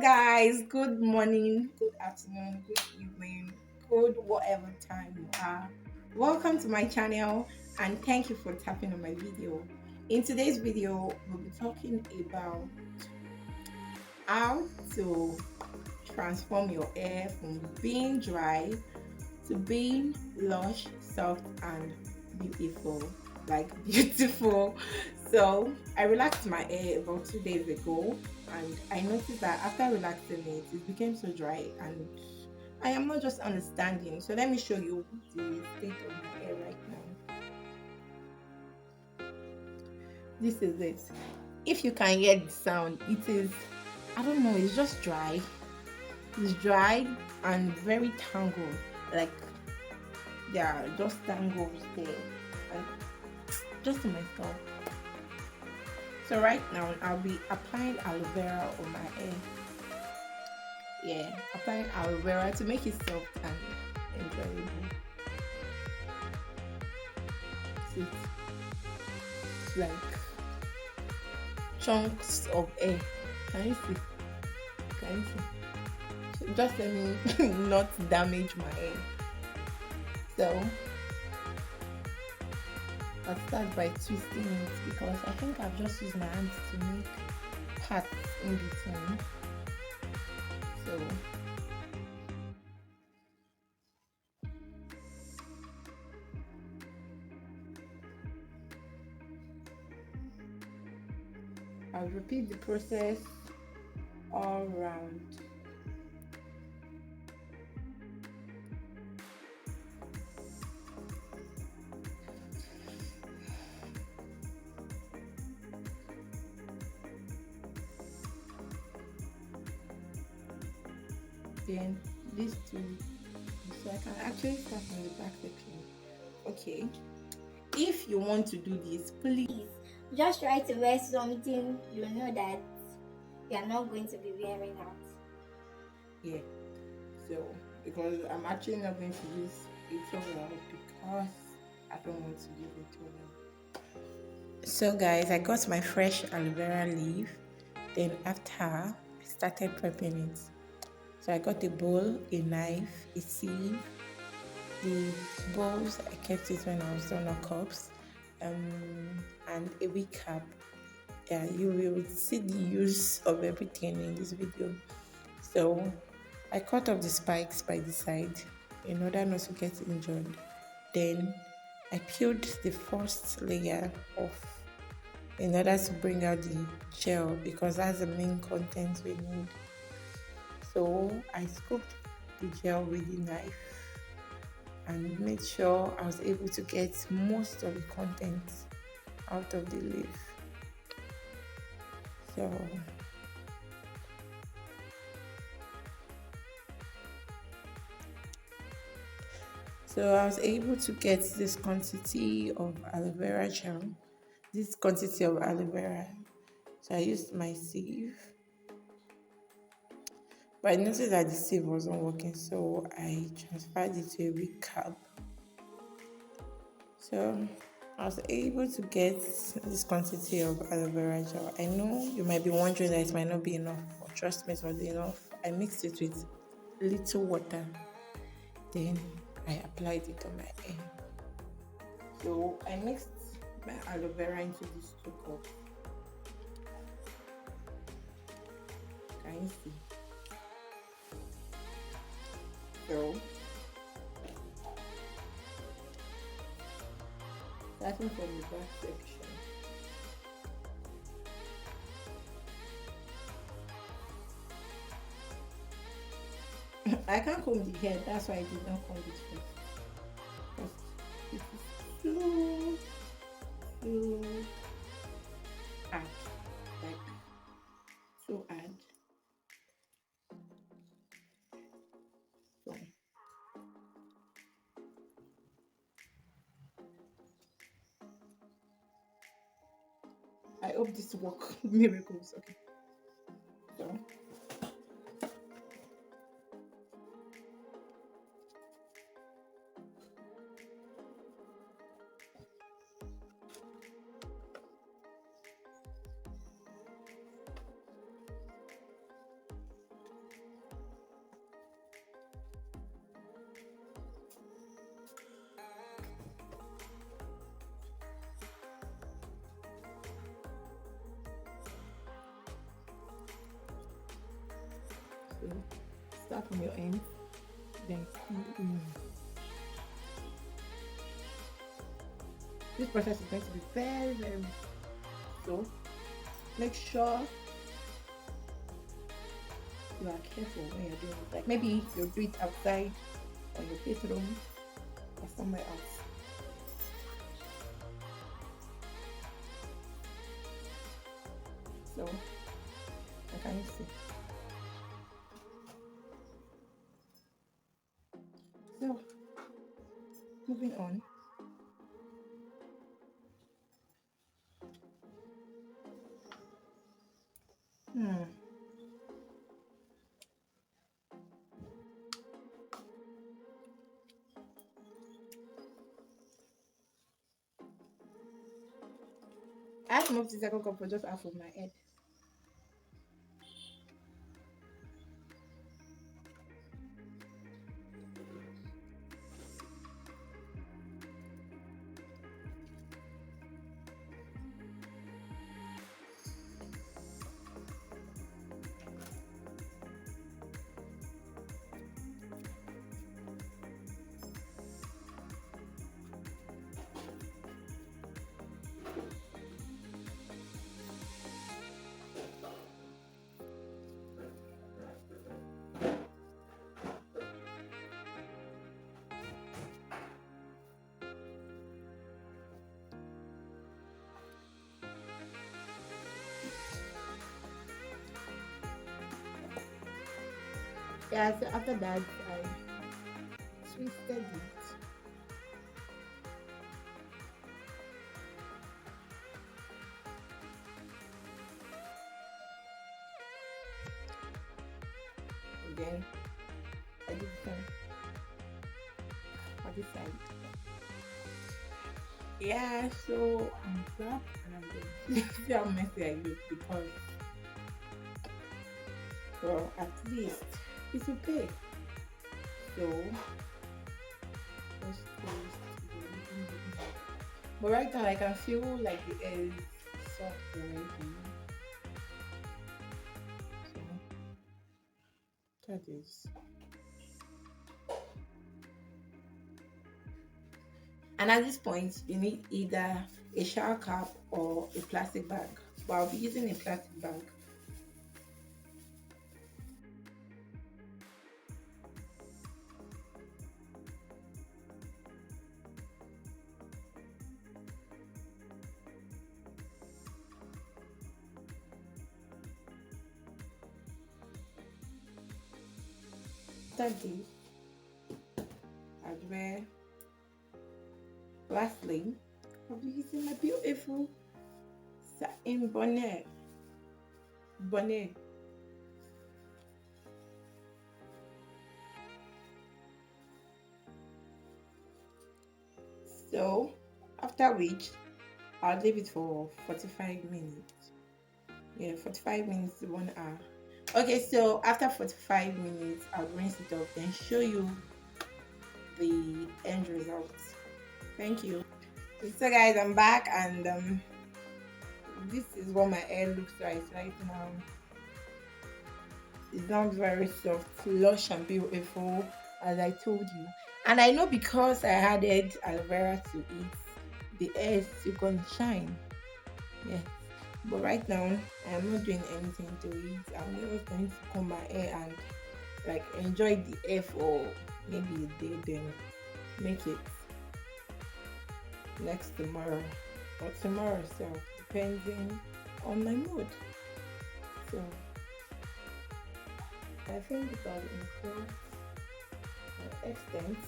guys, good morning, good afternoon, good evening, good whatever time you are. Welcome to my channel and thank you for tapping on my video. In today's video, we'll be talking about how to transform your hair from being dry to being lush, soft, and beautiful. Like beautiful. So I relaxed my hair about 2 days ago, and I noticed that after relaxing it, it became so dry, and I am not just understanding. So let me show you the state of my hair right now. This is it. If you can hear the sound, it is, I don't know, it's just dry. It's dry and very tangled. Like there are just tangles there. And just in my scalp. So right now I'll be applying aloe vera on my hair. Yeah, applying aloe vera to make it soft and enjoyable. See, it's like chunks of hair. Can you see? Can you see? So just let me not damage my hair. So I'll start by twisting it because I think I've just used my hands to make parts in between. So I'll repeat the process all around. Then these two, so I can actually start from the back section. Okay, if you want to do this, please Just try to wear something you know that you are not going to be wearing out. yeah. So because I'm actually not going to use a towel because I don't want to use a towel. So guys, I got my fresh aloe vera leaf. Then after I started prepping it. So I got a bowl, a knife, a sieve. The bowls I kept it when I was done the cups, and a wig cap. Yeah, you will see the use of everything in this video. So I cut off the spikes by the side in order not to get injured. Then I peeled the first layer off in order to bring out the gel because that's the main content we need. So I scooped the gel with the knife and made sure I was able to get most of the content out of the leaf. So I was able to get this quantity of aloe vera gel, this quantity of aloe vera. So I used my sieve, but I noticed that the sieve wasn't working, so I transferred it to a wig cap. So I was able to get this quantity of aloe vera gel. I know you might be wondering that it might not be enough, but trust me, it was enough. I mixed it with little water, then I applied it on my hair. So I mixed my aloe vera into these two cups. Can you see? So starting from the back section. I can't comb the hair, that's why I did not comb it first. Because it is slow add, like so add. So I hope this work miracles. Okay. So So start from your end, then see in. This process is going to be very, very so make sure you are careful when you're doing it. Like maybe you do it outside or your bedroom or somewhere else. So, what can you see? So, moving on. I have to move the second cup for just half of my head. Yeah, so after that, I twisted it. And then I did the same on this side. Yeah, so I'm back and I'm going to see how messy I look because, well, at least it's okay. So, let's twist. But right now I can feel like the air is soft already. So, that is. And at this point, you need either a shower cap or a plastic bag. But I'll be using a plastic bag. After this, I'd wear. Lastly, I'll be using my beautiful satin bonnet. So, after which, I'll leave it for 45 minutes. Yeah, 45 minutes to 1 hour. Okay, so after 45 minutes, I'll rinse it off and show you the end results. Thank you. So guys, I'm back and this is what my hair looks like right now. It's not very soft, lush and beautiful as I told you. And I know because I added aloe vera to it, the hair is still gonna shine. Yeah. But right now I'm not doing anything to it. I'm just going to comb my hair and like enjoy the hair for maybe a day, then make it next tomorrow or tomorrow, so depending on my mood. So I think it will improve extent,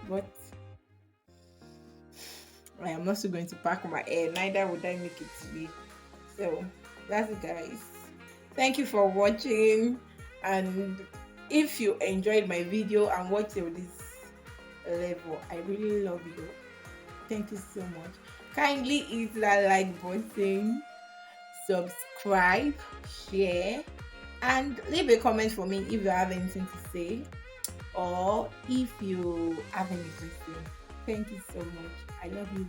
but I am also going to pack my hair, neither would I make it today. So that's it guys, thank you for watching, and if you enjoyed my video and watched till this level, I really love you. Thank you so much. Kindly hit that like button, subscribe, share, and leave a comment for me if you have anything to say or if you have any questions. Thank you so much. I love you.